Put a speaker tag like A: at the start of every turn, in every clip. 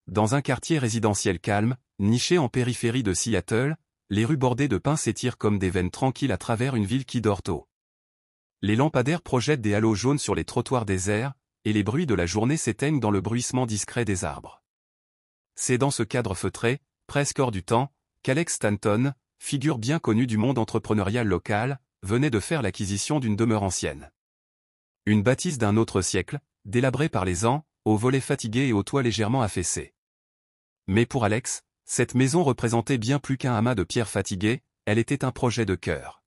A: dans un quartier résidentiel calme, niché en périphérie de Seattle, les rues bordées de pins s'étirent comme des veines tranquilles à travers une ville qui dort tôt. Les lampadaires projettent des halos jaunes sur les trottoirs déserts, et les bruits de la journée s'éteignent dans le bruissement discret des arbres. C'est dans ce cadre feutré, presque hors du temps, qu'Alex Stanton, figure bien connue du monde entrepreneurial local, venait de faire l'acquisition d'une demeure ancienne. Une bâtisse d'un autre siècle, délabrée par les ans, aux volets fatigués et aux toits légèrement affaissés. Mais pour Alex, cette maison représentait bien plus qu'un amas de pierres fatiguées, elle était un projet de cœur.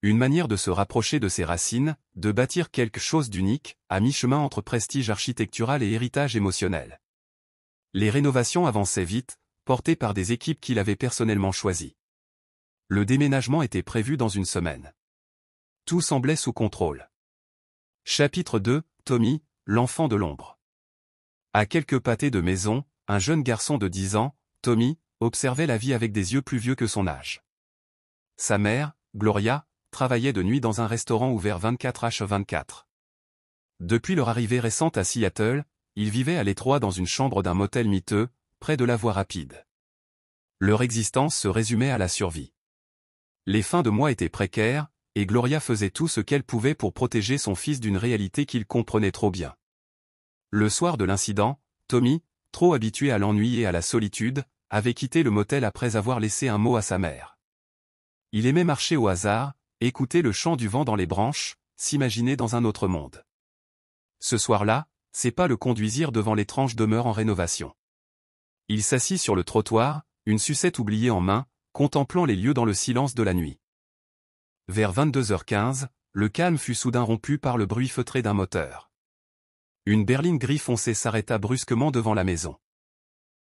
A: Une manière de se rapprocher de ses racines, de bâtir quelque chose d'unique, à mi-chemin entre prestige architectural et héritage émotionnel. Les rénovations avançaient vite, portées par des équipes qu'il avait personnellement choisies. Le déménagement était prévu dans une semaine. Tout semblait sous contrôle. Chapitre 2, Tommy, l'enfant de l'ombre. À quelques pâtés de maison, un jeune garçon de 10 ans, Tommy, observait la vie avec des yeux plus vieux que son âge. Sa mère, Gloria, travaillait de nuit dans un restaurant ouvert 24h24. Depuis leur arrivée récente à Seattle, ils vivaient à l'étroit dans une chambre d'un motel miteux, près de la voie rapide. Leur existence se résumait à la survie. Les fins de mois étaient précaires, et Gloria faisait tout ce qu'elle pouvait pour protéger son fils d'une réalité qu'il comprenait trop bien. Le soir de l'incident, Tommy, trop habitué à l'ennui et à la solitude, avait quitté le motel après avoir laissé un mot à sa mère. Il aimait marcher au hasard, écouter le chant du vent dans les branches, s'imaginer dans un autre monde. Ce soir-là, ses pas le conduisirent devant l'étrange demeure en rénovation. Il s'assit sur le trottoir, une sucette oubliée en main, contemplant les lieux dans le silence de la nuit. Vers 22h15, le calme fut soudain rompu par le bruit feutré d'un moteur. Une berline gris foncé s'arrêta brusquement devant la maison.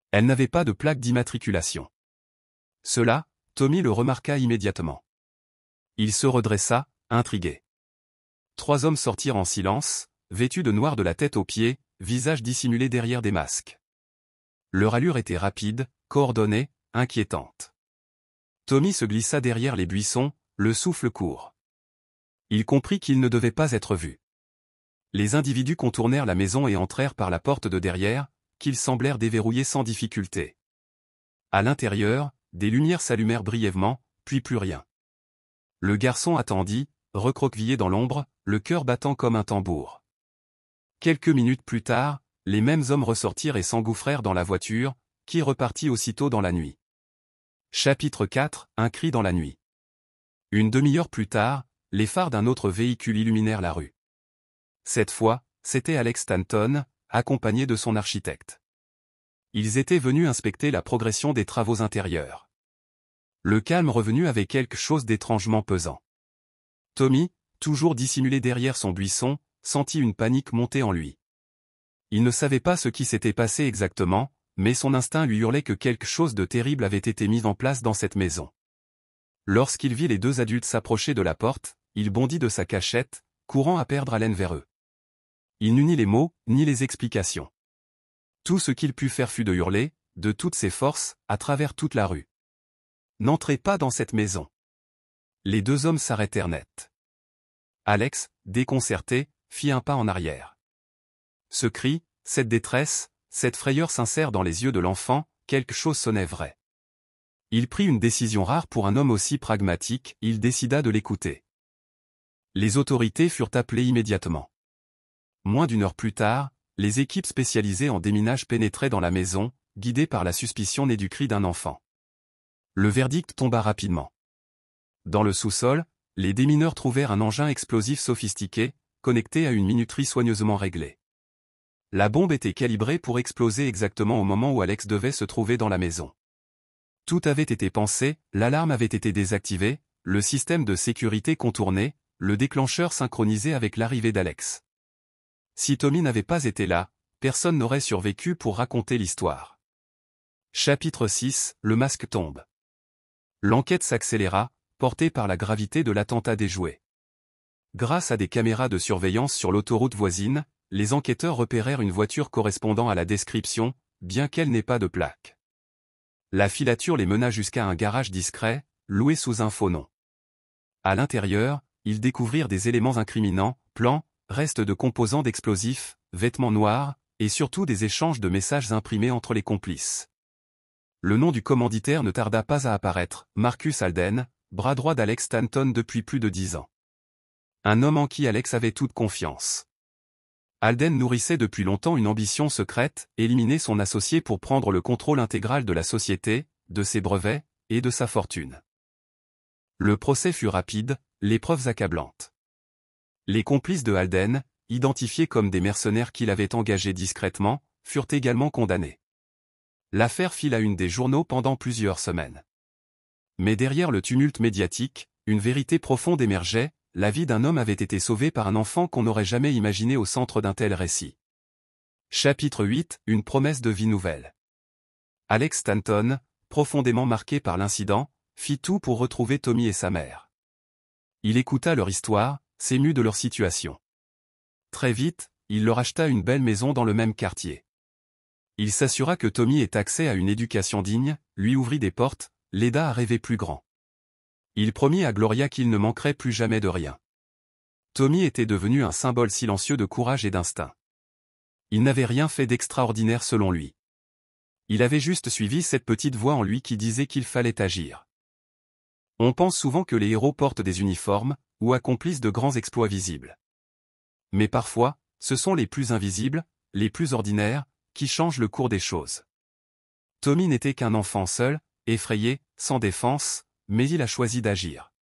A: Elle n'avait pas de plaque d'immatriculation. Cela, Tommy le remarqua immédiatement. Il se redressa, intrigué. 3 hommes sortirent en silence, vêtus de noir de la tête aux pieds, visages dissimulés derrière des masques. Leur allure était rapide, coordonnée, inquiétante. Tommy se glissa derrière les buissons, le souffle court. Il comprit qu'il ne devait pas être vu. Les individus contournèrent la maison et entrèrent par la porte de derrière, qu'ils semblèrent déverrouiller sans difficulté. À l'intérieur, des lumières s'allumèrent brièvement, puis plus rien. Le garçon attendit, recroquevillé dans l'ombre, le cœur battant comme un tambour. Quelques minutes plus tard, les mêmes hommes ressortirent et s'engouffrèrent dans la voiture, qui repartit aussitôt dans la nuit. Chapitre 4, un cri dans la nuit. Une demi-heure plus tard, les phares d'un autre véhicule illuminèrent la rue. Cette fois, c'était Alex Stanton, accompagné de son architecte. Ils étaient venus inspecter la progression des travaux intérieurs. Le calme revenu avait quelque chose d'étrangement pesant. Tommy, toujours dissimulé derrière son buisson, sentit une panique monter en lui. Il ne savait pas ce qui s'était passé exactement, mais son instinct lui hurlait que quelque chose de terrible avait été mis en place dans cette maison. Lorsqu'il vit les 2 adultes s'approcher de la porte, il bondit de sa cachette, courant à perdre haleine vers eux. Il n'eut ni les mots, ni les explications. Tout ce qu'il put faire fut de hurler, de toutes ses forces, à travers toute la rue. N'entrez pas dans cette maison. Les 2 hommes s'arrêtèrent net. Alex, déconcerté, fit un pas en arrière. Ce cri, cette détresse, cette frayeur sincère dans les yeux de l'enfant, quelque chose sonnait vrai. Il prit une décision rare pour un homme aussi pragmatique, il décida de l'écouter. Les autorités furent appelées immédiatement. Moins d'1 heure plus tard, les équipes spécialisées en déminage pénétraient dans la maison, guidées par la suspicion née du cri d'un enfant. Le verdict tomba rapidement. Dans le sous-sol, les démineurs trouvèrent un engin explosif sophistiqué, connecté à une minuterie soigneusement réglée. La bombe était calibrée pour exploser exactement au moment où Alex devait se trouver dans la maison. Tout avait été pensé, l'alarme avait été désactivée, le système de sécurité contourné, le déclencheur synchronisé avec l'arrivée d'Alex. Si Tommy n'avait pas été là, personne n'aurait survécu pour raconter l'histoire. Chapitre 6, le masque tombe. L'enquête s'accéléra, portée par la gravité de l'attentat déjoué. Grâce à des caméras de surveillance sur l'autoroute voisine, les enquêteurs repérèrent une voiture correspondant à la description, bien qu'elle n'ait pas de plaque. La filature les mena jusqu'à un garage discret, loué sous un faux nom. À l'intérieur, ils découvrirent des éléments incriminants, plans, restes de composants d'explosifs, vêtements noirs, et surtout des échanges de messages imprimés entre les complices. Le nom du commanditaire ne tarda pas à apparaître, Marcus Alden, bras droit d'Alex Stanton depuis plus de 10 ans. Un homme en qui Alex avait toute confiance. Alden nourrissait depuis longtemps une ambition secrète, éliminer son associé pour prendre le contrôle intégral de la société, de ses brevets, et de sa fortune. Le procès fut rapide, les preuves accablantes. Les complices de Alden, identifiés comme des mercenaires qu'il avait engagés discrètement, furent également condamnés. L'affaire fit la une des journaux pendant plusieurs semaines. Mais derrière le tumulte médiatique, une vérité profonde émergeait, la vie d'un homme avait été sauvée par un enfant qu'on n'aurait jamais imaginé au centre d'un tel récit. Chapitre 8, une promesse de vie nouvelle. Alex Stanton, profondément marqué par l'incident, fit tout pour retrouver Tommy et sa mère. Il écouta leur histoire, s'émut de leur situation. Très vite, il leur acheta une belle maison dans le même quartier. Il s'assura que Tommy ait accès à une éducation digne, lui ouvrit des portes, l'aida à rêver plus grand. Il promit à Gloria qu'il ne manquerait plus jamais de rien. Tommy était devenu un symbole silencieux de courage et d'instinct. Il n'avait rien fait d'extraordinaire selon lui. Il avait juste suivi cette petite voix en lui qui disait qu'il fallait agir. On pense souvent que les héros portent des uniformes, ou accomplissent de grands exploits visibles. Mais parfois, ce sont les plus invisibles, les plus ordinaires, qui changent le cours des choses. Tommy n'était qu'un enfant seul, effrayé, sans défense, mais il a choisi d'agir.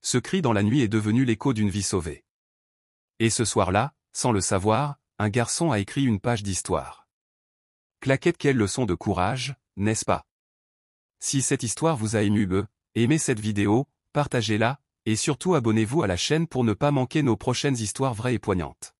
A: Ce cri dans la nuit est devenu l'écho d'une vie sauvée. Et ce soir-là, sans le savoir, un garçon a écrit une page d'histoire. Claquette, quelle leçon de courage, n'est-ce pas? Si cette histoire vous a ému, aimez cette vidéo, partagez-la, et surtout abonnez-vous à la chaîne pour ne pas manquer nos prochaines histoires vraies et poignantes.